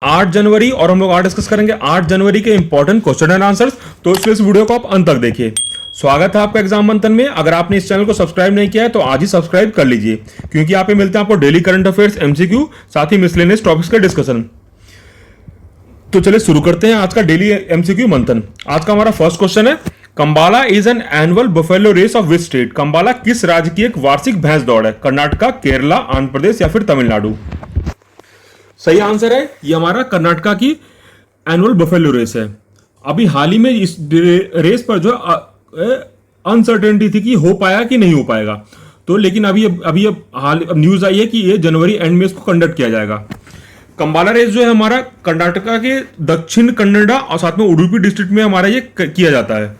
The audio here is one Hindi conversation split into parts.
8 जनवरी और हम लोग आज डिस्कस करेंगे 8 जनवरी के इंपॉर्टेंट क्वेश्चन एंड आंसर्स। तो इसलिए इस वीडियो को आप अंत तक देखिए। स्वागत है आपका एग्जाम मंथन में। अगर आपने इस चैनल को सब्सक्राइब नहीं किया है तो आज ही सब्सक्राइब कर लीजिए, क्योंकि यहाँ पे मिलते हैं आपको डेली करंट अफेयर्स, एमसीक्यू, साथ ही मिसलेनियस टॉपिक्स का डिस्कशन। तो चलिए शुरू करते हैं आज का डेली एमसीक्यू मंथन। आज का हमारा फर्स्ट क्वेश्चन है, Kambala is an annual buffalo race of which state? Kambala किस राज्य की एक वार्षिक भैंस दौड़ है? कर्नाटका, केरला, आंध्र प्रदेश या फिर तमिलनाडु? सही आंसर है ये हमारा कर्नाटका की एनुअल बफेलो रेस है। अभी हाल ही में इस रेस पर जो अनसर्टेनिटी थी कि हो पाया कि नहीं हो पाएगा, तो लेकिन अभी न्यूज आई है कि ये जनवरी एंड में इसको कंडक्ट किया जाएगा। कंबाला रेस जो है हमारा कर्नाटका के दक्षिण कन्नड़ा और साथ में उडुपी डिस्ट्रिक्ट में हमारा ये किया जाता है।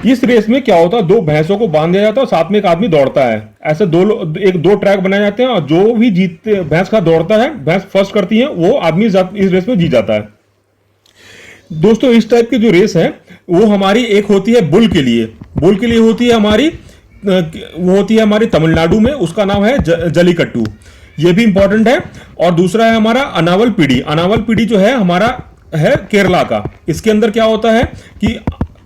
इस रेस में क्या होता है, दो भैंसों को बांध दिया जाता है और साथ में एक आदमी दौड़ता है। ऐसे दो ट्रैक बनाए जाते हैं और जो भी जीतते भैंस का दौड़ता है, भैंस फर्स्ट करती है, वो आदमी इस रेस में जीत जाता है। दोस्तों इस टाइप की जो रेस है वो हमारी एक होती है बुल के लिए होती है हमारी, वो होती है हमारी तमिलनाडु में, उसका नाम है जलीकट्टू, ये भी इंपॉर्टेंट है। और दूसरा है हमारा अनावल पीढ़ी जो है हमारा है केरला का। इसके अंदर क्या होता है कि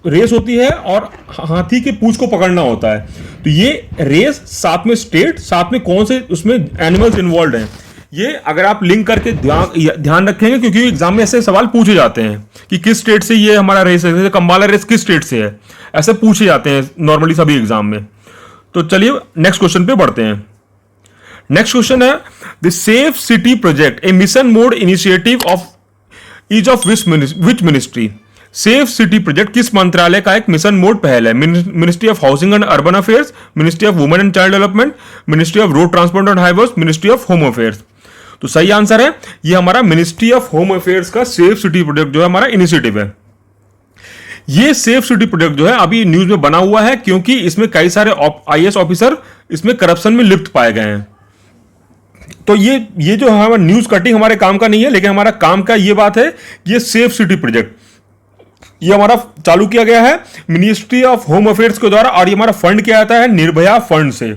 रेस होती है और हाथी के पूंछ को पकड़ना होता है। तो ये रेस साथ में स्टेट, साथ में कौन से उसमें एनिमल्स इन्वॉल्व हैं, ये अगर आप लिंक करके ध्यान रखेंगे, क्योंकि एग्जाम में ऐसे सवाल पूछे जाते हैं कि किस स्टेट से ये हमारा रेस है, जैसे कंबाला रेस किस स्टेट से है, ऐसे पूछे जाते हैं नॉर्मली सभी एग्जाम में। तो चलिए नेक्स्ट क्वेश्चन पे बढ़ते हैं। नेक्स्ट क्वेश्चन है, the safe city project A mission mode initiative of each of which ministry? Safe city project किस मंत्रालय का एक मिशन मोड पहल है? Ministry of housing and urban affairs, ministry of women and child development, ministry of road transport and highways, ministry of home affairs? तो सही आंसर है ये हमारा मिनिस्ट्री ऑफ होम अफेयर्स का सेफ सिटी प्रोजेक्ट जो है हमारा इनिशिएटिव है। ये सेफ सिटी प्रोजेक्ट जो है अभी न्यूज में बना हुआ है, क्योंकि इसमें कई सारे आईएएस ऑफिसर इसमें करप्शन में लिप्त पाए गए हैं। तो ये जो हमारा न्यूज कटिंग हमारे काम का नहीं है, लेकिन हमारा काम का ये बात है, ये सेफ सिटी प्रोजेक्ट ये हमारा चालू किया गया है मिनिस्ट्री ऑफ होम अफेयर्स के द्वारा, और ये हमारा फंड किया जाता है निर्भया फंड से।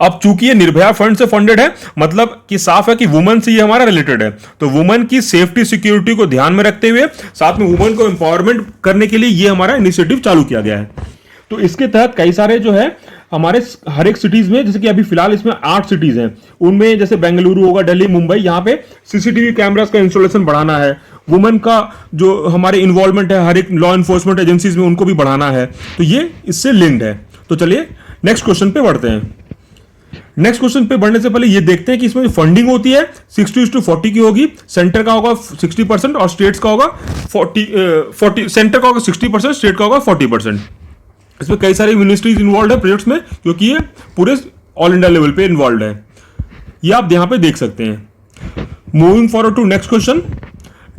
अब चूंकि ये निर्भया फंड से फंडेड है, मतलब कि साफ है कि वुमेन से ये हमारा रिलेटेड है। तो वुमेन की सेफ्टी सिक्योरिटी को ध्यान में रखते हुए, साथ में वुमेन को एम्पावरमेंट करने के लिए ये हमारा इनिशिएटिव चालू किया गया है। तो इसके तहत कई सारे जो है हमारे हर एक सिटीज में, जैसे कि अभी फिलहाल इसमें 8 सिटीज हैं, उनमें जैसे बेंगलुरु होगा, दिल्ली, मुंबई, यहाँ पे सीसीटीवी कैमरास का इंस्टॉलेशन बढ़ाना है। वुमेन का जो हमारे इन्वॉल्वमेंट है हर एक लॉ एनफोर्समेंट एजेंसीज में, उनको भी बढ़ाना है। तो ये इससे लिंक्ड है। तो चलिए नेक्स्ट क्वेश्चन पे बढ़ते हैं। नेक्स्ट क्वेश्चन पे बढ़ने से पहले ये देखते हैं कि इसमें फंडिंग होती है 60:40 की होगी। सेंटर का होगा 60% और स्टेट्स का होगा 40। सेंटर का होगा 60%, स्टेट का होगा 40%। इसमें कई सारी मिनिस्ट्रीज इन्वॉल्व है प्रोजेक्ट्स में, क्योंकि ये पूरे ऑल इंडिया लेवल पे इन्वॉल्व है। ये आप यहां पे देख सकते हैं। Moving forward to next question.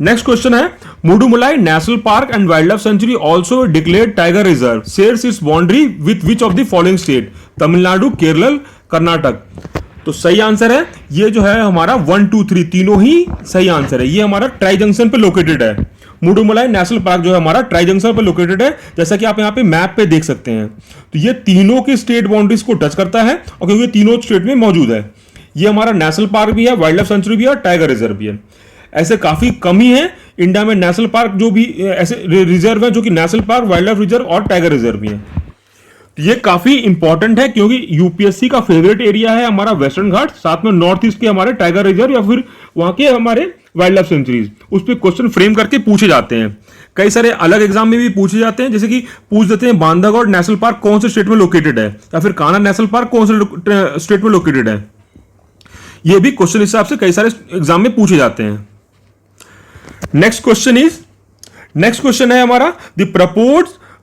Next question है, Mudumalai national park and wildlife sanctuary also declared tiger reserve shares its boundary with which of the following state? Tamil Nadu, Kerala, Karnataka? तो सही आंसर है ये जो है हमारा 1, 2, 3 तीनों ही सही आंसर है। ये हमारा ट्राई जंक्शन पे लोकेटेड है। मुडुमलाई नेशनल पार्क जो है हमारा ट्राई जंक्शन पे लोकेटेड है, जैसा कि आप यहाँ पे मैप पे देख सकते हैं। तो ये तीनों की स्टेट बाउंड्रीज को टच करता है, और क्योंकि तीनों स्टेट में मौजूद है, ये हमारा नेशनल पार्क भी है, वाइल्ड लाइफ सेंचुरी भी है और टाइगर रिजर्व भी है। ऐसे काफी कम ही है इंडिया में नेशनल पार्क जो भी ऐसे रिजर्व है, जो कि national park, wild life reserve और टाइगर रिजर्व भी है। ये काफी इंपॉर्टेंट है, क्योंकि यूपीएससी का फेवरेट एरिया है हमारा वेस्टर्न घाट, साथ में नॉर्थ ईस्ट के हमारे टाइगर रिजर्व या फिर वहां के हमारे वाइल्ड लाइफ सेंचुरीज, उस पर क्वेश्चन फ्रेम करके पूछे जाते हैं। कई सारे अलग एग्जाम में भी पूछे जाते हैं, जैसे कि पूछ देते हैं बांधवगढ़ नेशनल पार्क कौन से स्टेट में लोकेटेड है, या फिर कान्हा नेशनल पार्क कौन से स्टेट में लोकेटेड है। ये भी क्वेश्चन हिसाब से कई सारे एग्जाम में पूछे जाते हैं। नेक्स्ट क्वेश्चन है हमारा, the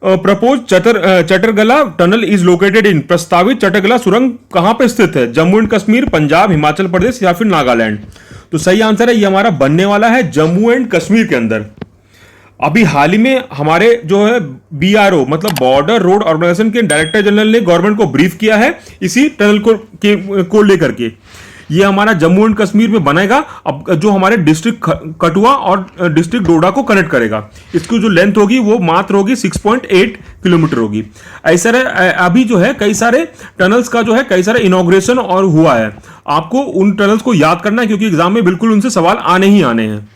propose Chattergala tunnel is located in? प्रस्तावित चटरगला सुरंग कहां पे स्थित है? जम्मू एंड कश्मीर, पंजाब, हिमाचल प्रदेश या फिर नागालैंड? तो सही आंसर है ये हमारा बनने वाला है जम्मू एंड कश्मीर के अंदर। अभी हाल ही में हमारे जो है बीआरओ मतलब बॉर्डर रोड ऑर्गेनाइजेशन के डायरेक्टर जनरल ने गवर्नमेंट को ब्रीफ किया है इसी टनल को लेकर के। ये हमारा जम्मू एंड कश्मीर में बनेगा, अब जो हमारे डिस्ट्रिक्ट कठुआ और डिस्ट्रिक्ट डोडा को कनेक्ट करेगा। इसकी जो लेंथ होगी वो मात्र होगी 6.8 किलोमीटर होगी। ऐसा अभी जो है कई सारे टनल्स का जो है कई सारे इनॉग्रेशन और हुआ है। आपको उन टनल्स को याद करना है क्योंकि एग्जाम में बिल्कुल उनसे सवाल आने ही आने हैं।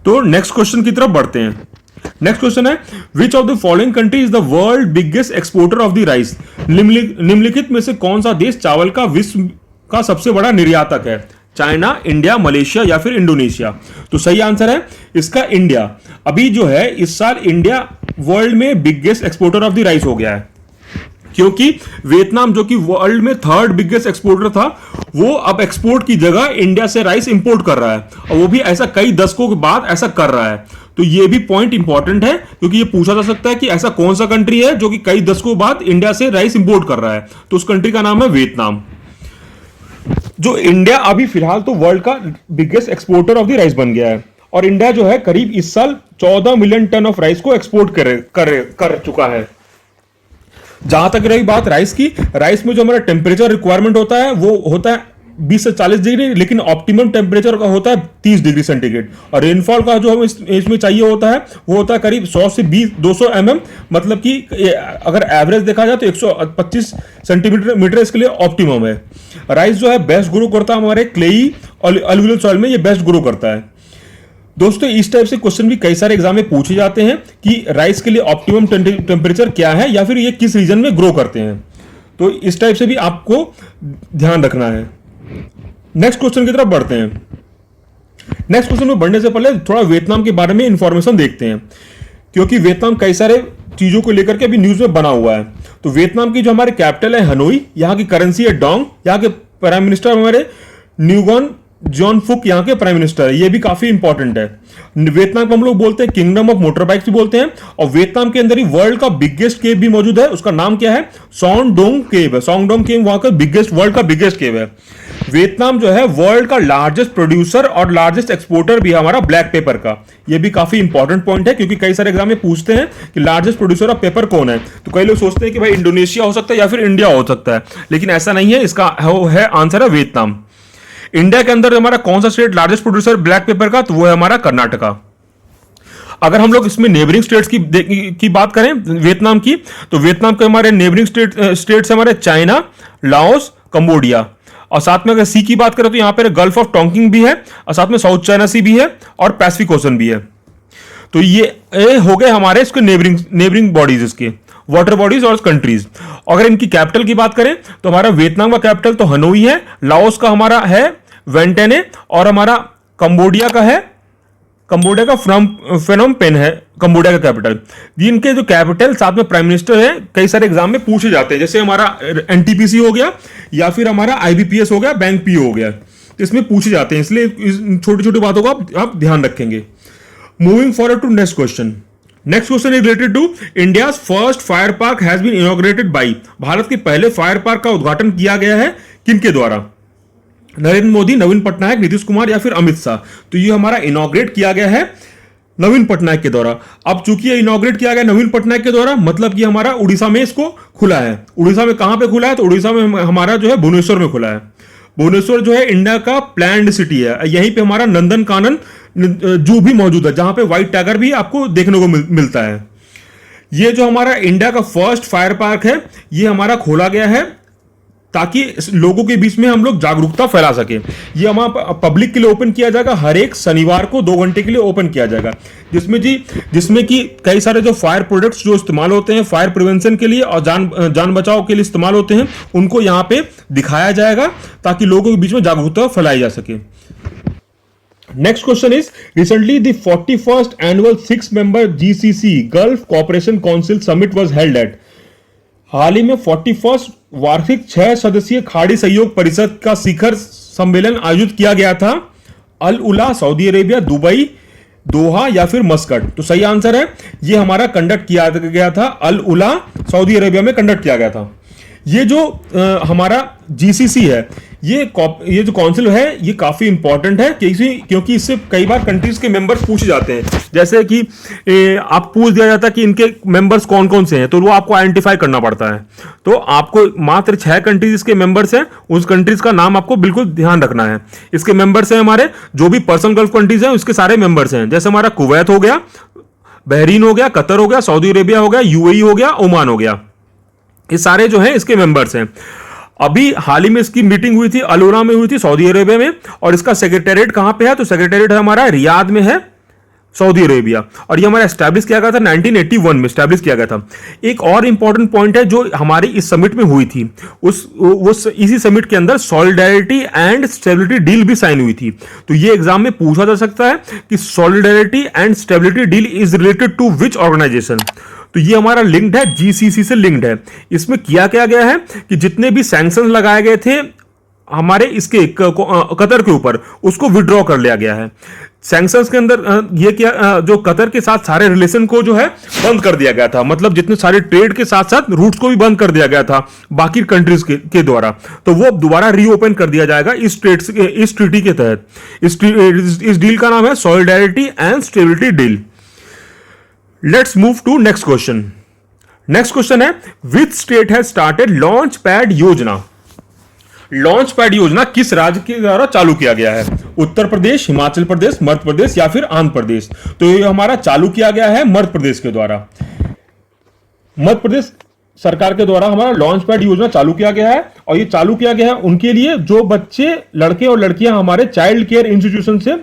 तो नेक्स्ट क्वेश्चन की तरफ बढ़ते हैं। नेक्स्ट क्वेश्चन है, विच of the following country is the world biggest exporter of the rice? निम्नलिखित में से कौन सा देश चावल का विश्व का सबसे बड़ा निर्यातक है? चाइना, इंडिया, मलेशिया या फिर इंडोनेशिया? तो सही आंसर है इसका इंडिया। अभी जो है इस साल इंडिया वर्ल्ड में biggest exporter of the rice हो गया है, क्योंकि वियतनाम जो कि वर्ल्ड में थर्ड बिगेस्ट एक्सपोर्टर था, वो अब एक्सपोर्ट की जगह इंडिया से राइस इंपोर्ट कर रहा है, और वो भी ऐसा कई दशकों के बाद ऐसा कर रहा है। तो ये भी पॉइंट इंपॉर्टेंट है, क्योंकि ये पूछा जा सकता है कि ऐसा कौन सा कंट्री है जो कि कई दशकों बाद इंडिया से राइस इंपोर्ट कर रहा है। तो उस कंट्री का नाम है वियतनाम। जो इंडिया अभी फिलहाल तो वर्ल्ड का biggest exporter of the rice बन गया है, और इंडिया जो है करीब इस साल 14 मिलियन टन ऑफ राइस को एक्सपोर्ट कर चुका है। जहां तक रही बात राइस की, राइस में जो हमारा टेम्परेचर रिक्वायरमेंट होता है वो होता है 20 से 40 डिग्री, लेकिन ऑप्टिमम टेम्परेचर का होता है 30 डिग्री सेंटीग्रेड। और रेनफॉल का जो हमें इसमें चाहिए होता है वो होता है करीब 100 से 200 mm, मतलब कि अगर एवरेज देखा जाए तो 125 सेंटीमीटर इसके लिए ऑप्टिमम है। राइस जो है बेस्ट ग्रो करता है हमारे क्लेई और अलुवियल सॉइल में, ये बेस्ट ग्रो करता है। दोस्तों इस टाइप से क्वेश्चन भी कई सारे एग्जाम में पूछे जाते हैं कि राइस के लिए ऑप्टिमम टेम्परेचर क्या है या फिर ये किस रीजन में ग्रो करते हैं। तो इस टाइप से भी आपको ध्यान रखना है। नेक्स्ट क्वेश्चन की तरफ बढ़ते हैं। नेक्स्ट क्वेश्चन में बढ़ने से पहले थोड़ा वियतनाम के बारे में इंफॉर्मेशन देखते हैं, क्योंकि वियतनाम कई सारे चीजों को लेकर के अभी न्यूज में बना हुआ है। तो वियतनाम की जो हमारे कैपिटल है हनोई, यहाँ की करेंसी है डोंग, यहाँ के प्राइम मिनिस्टर हमारे न्यूगॉन जॉन फुक यहाँ के प्राइम मिनिस्टर है। ये भी काफी इंपॉर्टेंट है। वियतनाम को हम लोग बोलते हैं किंगडम ऑफ मोटर बाइक्स भी बोलते हैं, और वियतनाम के अंदर ही वर्ल्ड का बिगेस्ट केव भी मौजूद है। उसका नाम क्या है? सॉन्गडोंग केव है। सॉन्गडोंग केव वहां का वर्ल्ड का बिगेस्ट केव है। वियतनाम जो है वर्ल्ड का लार्जेस्ट प्रोड्यूसर और लार्जेस्ट एक्सपोर्टर भी है हमारा ब्लैक पेपर का। ये भी काफी इंपॉर्टेंट पॉइंट है, क्योंकि कई सारे एग्जाम में पूछते हैं कि लार्जेस्ट प्रोड्यूसर ऑफ पेपर कौन है। तो कई लोग सोचते हैं कि भाई इंडोनेशिया हो सकता है या फिर इंडिया हो सकता है, लेकिन ऐसा नहीं है। इसका है आंसर है वियतनाम। इंडिया के अंदर हमारा कौन सा state largest producer black pepper का? तो वो है हमारा कर्नाटका। अगर हम लोग इसमें नेबरिंग स्टेट्स की बात करें वियतनाम की, तो वियतनाम के हमारे नेबरिंग स्टेट्स हमारे चाइना, लाओस, कंबोडिया, और साथ में अगर सी की बात करें तो यहां पर गल्फ ऑफ टोंकिंग भी है, और साथ में साउथ चाइना सी भी है, और पैसिफिक ओशन भी है। तो ये हो गए हमारे इसके नेबरिंग बॉडीज, इसके वाटर बॉडीज और कंट्रीज। अगर इनकी कैपिटल की बात करें तो हमारा वियतनाम का कैपिटल तो हनोई है, लाओस का हमारा है वेंटेने, और हमारा कंबोडिया का फेनोम पेन है कंबोडिया का कैपिटल। इनके जो कैपिटल साथ में प्राइम मिनिस्टर है कई सारे एग्जाम में पूछे जाते हैं, जैसे हमारा एनटीपीसी हो गया या फिर हमारा आईबीपीएस हो गया, बैंक पीओ हो गया, तो इसमें पूछे जाते हैं, इसलिए छोटी छोटी बातों का आप ध्यान रखेंगे। Moving forward to next question. Next question is related to India's first fire park has been inaugurated by. भारत के पहले फायर पार्क का उद्घाटन किया गया है किनके द्वारा? नरेंद्र मोदी, नवीन पटनायक, नीतीश कुमार या फिर अमित शाह? तो ये हमारा इनॉग्रेट किया गया है नवीन पटनायक के द्वारा। अब चूंकि ये इनॉग्रेट किया गया नवीन पटनायक के द्वारा, मतलब कि हमारा उड़ीसा में इसको खुला है। उड़ीसा में कहां पे खुला है? तो उड़ीसा में हमारा जो है भुवनेश्वर में खुला है। भुवनेश्वर जो है इंडिया का प्लान्ड सिटी है। यहीं पे हमारा नंदन कानन जू भी मौजूद है, जहां पे व्हाइट टाइगर भी आपको देखने को मिलता है। ये जो हमारा इंडिया का फर्स्ट फायर पार्क है, ये हमारा खोला गया है ताकि लोगों के बीच में हम लोग जागरूकता फैला सके। ये हमारा पब्लिक के लिए ओपन किया जाएगा, हर एक शनिवार को 2 घंटे के लिए ओपन किया जाएगा, जिसमें कि कई सारे जो फायर प्रोडक्ट्स जो इस्तेमाल होते हैं फायर प्रिवेंशन के लिए और जान बचाव के लिए इस्तेमाल होते हैं, उनको यहाँ पे दिखाया जाएगा ताकि लोगों के बीच में जागरूकता फैलाई जा सके। Next question is recently the 41st annual 6-member GCC gulf cooperation council summit was held at. हाल ही में 41st वार्षिक 6 सदस्यीय खाड़ी सहयोग परिषद का शिखर सम्मेलन आयोजित किया गया था अल उला, सऊदी अरेबिया, दुबई, दोहा या फिर मस्कट? तो सही आंसर है ये हमारा कंडक्ट किया गया था अल उला, सऊदी अरेबिया में कंडक्ट किया गया था। ये जो हमारा जीसीसी है, ये जो काउंसिल है ये काफी इंपॉर्टेंट है, क्योंकि इससे कई बार कंट्रीज के मेंबर्स पूछे जाते हैं। जैसे कि आप पूछ दिया जाता है कि इनके मेंबर्स कौन कौन से हैं, तो वो आपको आइडेंटिफाई करना पड़ता है। तो आपको मात्र 6 कंट्रीज के मेंबर्स हैं, उस कंट्रीज का नाम आपको बिल्कुल ध्यान रखना है। इसके मेंबर्स हैं हमारे जो भी पर्सन गल्फ कंट्रीज हैं उसके सारे मेंबर्स हैं। जैसे हमारा कुवैत हो गया, बहरीन हो गया, कतर हो गया, सऊदी अरेबिया हो गया, यूएई हो गया, ओमान हो गया, ये सारे जो हैं इसके मेंबर्स हैं। अभी हाल ही में इसकी मीटिंग हुई थी, अलोरा में हुई थी, सऊदी अरेबिया में। और इसका सेक्रेटेरिएट कहां पे है? तो सेक्रेटेरिएट हमारा रियाद में है, सऊदी अरेबिया। और ये हमारा एस्टैब्लिश किया गया था 1981 में एस्टैब्लिश किया गया था। एक और इंपॉर्टेंट पॉइंट है जो हमारी इस समिट में हुई थी, इसी समिट के अंदर सॉलिडारिटी एंड स्टेबिलिटी डील भी साइन हुई थी। तो ये एग्जाम में पूछा जा सकता है कि solidarity and stability deal is related to which organization. तो ये हमारा लिंक्ड है, जीसीसी से लिंक्ड है। इसमें किया क्या गया है कि जितने भी सैंक्शन लगाए गए थे हमारे इसके कतर के ऊपर, उसको विड्रॉ कर लिया गया है। सैंक्शंस के अंदर ये क्या, जो कतर के साथ सारे रिलेशन को जो है बंद कर दिया गया था, मतलब जितने सारे ट्रेड के साथ साथ रूट्स को भी बंद कर दिया गया था बाकी कंट्रीज के द्वारा, तो वो दोबारा रीओपन कर दिया जाएगा इस ट्रीटी के तहत। इस डील का नाम है solidarity and stability deal. Let's move to next question. Next question है, which state has started launch pad योजना? लॉन्च पैड योजना किस राज्य के द्वारा चालू किया गया है? उत्तर प्रदेश, हिमाचल प्रदेश, मध्य प्रदेश या फिर आंध्र प्रदेश? तो ये हमारा चालू किया गया है मध्य प्रदेश के द्वारा। मध्य प्रदेश सरकार के द्वारा हमारा लॉन्च पैड योजना चालू किया गया है। और ये चालू किया गया है उनके लिए जो बच्चे, लड़के और लड़कियां हमारे चाइल्ड केयर इंस्टीट्यूशन से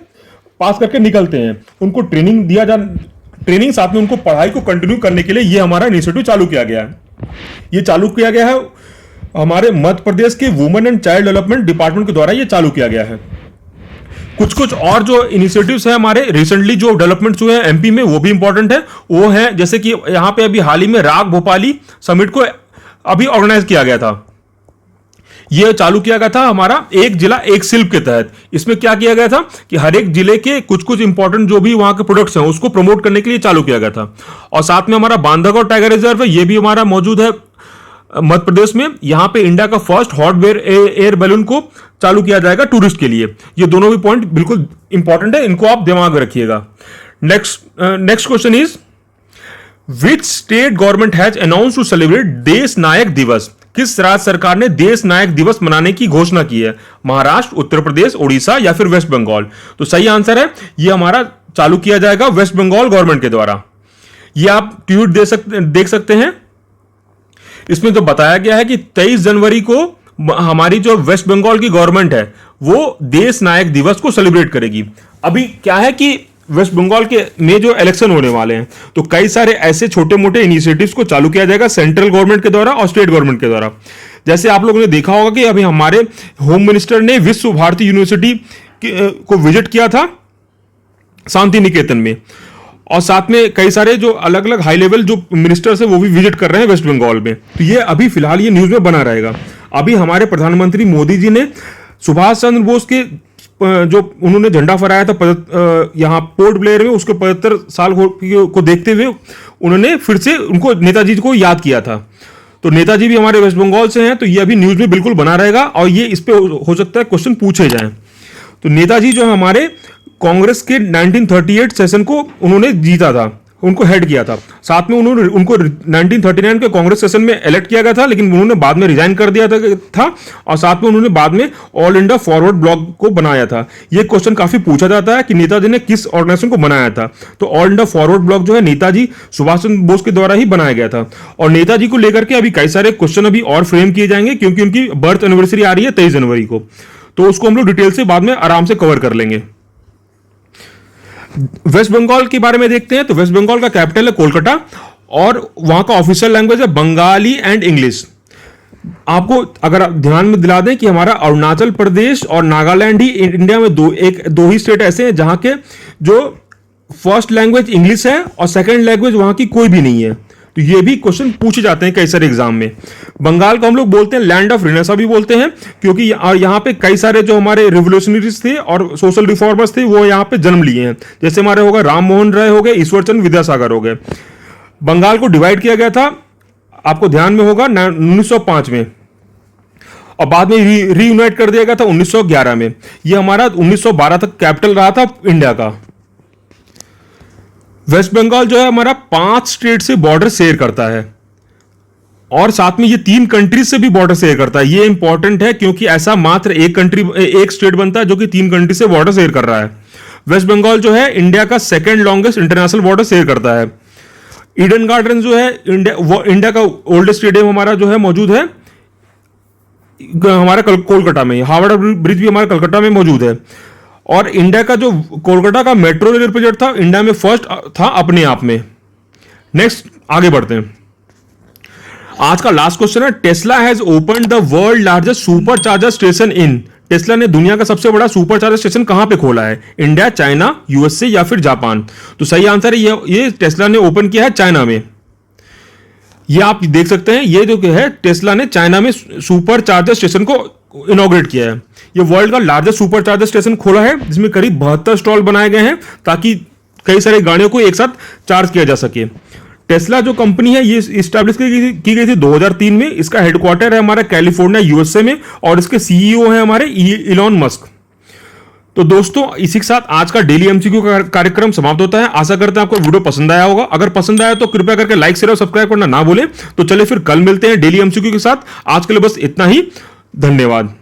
पास करके निकलते हैं, उनको ट्रेनिंग साथ में उनको पढ़ाई को कंटिन्यू करने के लिए ये हमारा इनिशिएटिव चालू किया गया है। ये चालू किया गया है हमारे मध्य प्रदेश के women and child development department के द्वारा ये चालू किया गया है। कुछ और जो इनिशिएटिव्स है हमारे रिसेंटली जो डेवलपमेंट्स हुए हैं एमपी में, वो भी इंपॉर्टेंट है। वो है जैसे कि यहां पे अभी हाल ही में राग भोपाली समिट को अभी ऑर्गेनाइज किया गया था। यह चालू किया गया था हमारा एक जिला एक शिल्प के तहत। इसमें क्या किया गया था कि हर एक जिले के कुछ इंपॉर्टेंट जो भी वहां के प्रोडक्ट्स हैं उसको प्रमोट करने के लिए चालू किया गया था। और साथ में हमारा बांधवगढ़ टाइगर रिजर्व है, ये भी हमारा मौजूद है मध्य प्रदेश में। यहां पे इंडिया का फर्स्ट हॉट एयर बैलून को चालू किया जाएगा टूरिस्ट के लिए। ये दोनों भी पॉइंट बिल्कुल इंपॉर्टेंट है, इनको आप दिमाग में रखिएगा। Next question is, which state government has announce to celebrate Desh Nayak दिवस? किस राज्य सरकार ने देश नायक दिवस मनाने की घोषणा की है? महाराष्ट्र, उत्तर प्रदेश, उड़ीसा या फिर वेस्ट बंगाल? तो सही आंसर है ये हमारा चालू किया जाएगा वेस्ट बंगाल गवर्नमेंट के द्वारा। ये आप ट्वीट देख सकते हैं। इसमें तो बताया गया है कि 23 जनवरी को हमारी जो वेस्ट बंगाल की गवर्नमेंट है वो देश नायक दिवस को सेलिब्रेट करेगी। अभी क्या है कि वेस्ट बंगाल के में जो इलेक्शन होने वाले हैं, तो कई सारे ऐसे छोटे मोटे इनिशिएटिव्स को चालू किया जाएगा सेंट्रल गवर्नमेंट के द्वारा और स्टेट गवर्नमेंट के द्वारा। जैसे आप लोगों ने देखा होगा कि अभी हमारे होम मिनिस्टर ने विश्व भारती यूनिवर्सिटी को विजिट किया था शांति निकेतन में। और साथ में कई सारे जो अलग अलग हाई लेवल जो मिनिस्टर्स है वो भी विजिट कर रहे हैं वेस्ट बंगाल में। तो ये अभी फिलहाल ये न्यूज में बना रहेगा। अभी हमारे प्रधानमंत्री मोदी जी ने सुभाष चंद्र बोस के जो उन्होंने झंडा फहराया था यहाँ पोर्ट ब्लेयर में, उसके 75 साल को देखते हुए उन्होंने फिर से उनको नेताजी को याद किया था। तो नेताजी भी हमारे वेस्ट बंगाल से हैं, तो ये अभी न्यूज में बिल्कुल बना रहेगा और ये इस पे हो सकता है क्वेश्चन पूछे जाएं। तो नेताजी जो है हमारे कांग्रेस के 1938 सेशन को उन्होंने जीता था, उनको हेड किया था। साथ में उनको 1939 के कांग्रेस सेशन में इलेक्ट किया गया था, लेकिन उन्होंने बाद में रिजाइन कर दिया था और साथ में उन्होंने बाद में ऑल इंडिया फॉरवर्ड ब्लॉक को बनाया था। ये क्वेश्चन काफी पूछा जाता है कि नेताजी ने किस ऑर्गेनाइजेशन को बनाया था। तो ऑल इंडिया फॉरवर्ड ब्लॉक जो है नेताजी सुभाष चंद्र बोस के द्वारा ही बनाया गया था। और नेताजी को लेकर के अभी कई सारे क्वेश्चन अभी और फ्रेम किए जाएंगे क्योंकि उनकी बर्थ एनिवर्सरी आ रही है 23 जनवरी को। तो उसको हम लोग डिटेल से बाद में आराम से कवर कर लेंगे। वेस्ट बंगाल के बारे में देखते हैं। तो वेस्ट बंगाल का कैपिटल है कोलकाता और वहां का ऑफिशियल लैंग्वेज है बंगाली एंड इंग्लिश। आपको अगर आप ध्यान में दिला दें कि हमारा अरुणाचल प्रदेश और नागालैंड ही इंडिया में दो ही स्टेट ऐसे हैं जहां के जो फर्स्ट लैंग्वेज इंग्लिश है और सेकंड लैंग्वेज वहां की कोई भी नहीं है। तो ये भी क्वेश्चन पूछे जाते हैं कई सारे एग्जाम में। बंगाल को हम लोग बोलते हैं लैंड ऑफ रिनेसा भी बोलते हैं क्योंकि यहाँ पे कई सारे जो हमारे रिवोल्यूशनरीज थे और सोशल रिफॉर्मर्स थे वो यहाँ पे जन्म लिए हैं। जैसे हमारे होगा राम मोहन राय हो गए, ईश्वर चंद्र विद्यासागर हो गए। बंगाल को डिवाइड किया गया था, आपको ध्यान में होगा 1905 में, और बाद में रीयूनाइट कर दिया गया था 1911 में। यह हमारा 1912 तक कैपिटल रहा था इंडिया का। वेस्ट बंगाल जो है हमारा 5 स्टेट से बॉर्डर शेयर करता है और साथ में ये 3 कंट्रीज से भी बॉर्डर शेयर करता है। ये इंपॉर्टेंट है क्योंकि ऐसा मात्र एक स्टेट बनता है जो कि 3 कंट्री से बॉर्डर शेयर कर रहा है। वेस्ट बंगाल जो है इंडिया का second longest international border share करता है। ईडन गार्डन जो है इंडिया का ओल्डेस्ट स्टेडियम हमारा जो है मौजूद है हमारे कोलकाता में, हावड़ा ब्रिज भी हमारे कोलकाता में मौजूद है। और इंडिया का जो कोलकाता का मेट्रो रेल प्रोजेक्ट था, इंडिया में फर्स्ट था अपने आप में। नेक्स्ट आगे बढ़ते हैं। आज का लास्ट क्वेश्चन है, Tesla has open the world largest super charger station in. Tesla ने दुनिया का सबसे बड़ा सुपर चार्जर स्टेशन कहां पे खोला है? इंडिया, चाइना, यूएसए या फिर जापान? तो सही आंसर है ये टेस्ला ने ओपन किया है चाइना में। ये आप देख सकते हैं, ये जो है टेस्ला ने चाइना में सुपर चार्जर स्टेशन को इनॉग्रेट किया है। ये वर्ल्ड का लार्जेस्ट सुपर चार्जर स्टेशन खोला है, जिसमें करीब 72 स्टॉल बनाए गए हैं ताकि कई सारी गाड़ियों को एक साथ चार्ज किया जा सके। टेस्ला जो कंपनी है, ये इस्टेब्लिश की गई थी 2003 में। इसका हेडक्वार्टर है हमारा कैलिफोर्निया, यूएसए में, और इसके सीईओ है हमारे इलॉन मस्क। तो दोस्तों, इसी के साथ आज का डेली एमसीक्यू का कार्यक्रम समाप्त होता है। आशा करते हैं आपको वीडियो पसंद आया होगा। अगर पसंद आया तो कृपया करके लाइक, शेयर और सब्सक्राइब करना ना भूलें। तो चलिए फिर कल मिलते हैं डेली एमसीक्यू के साथ। आज के लिए बस इतना ही। धन्यवाद।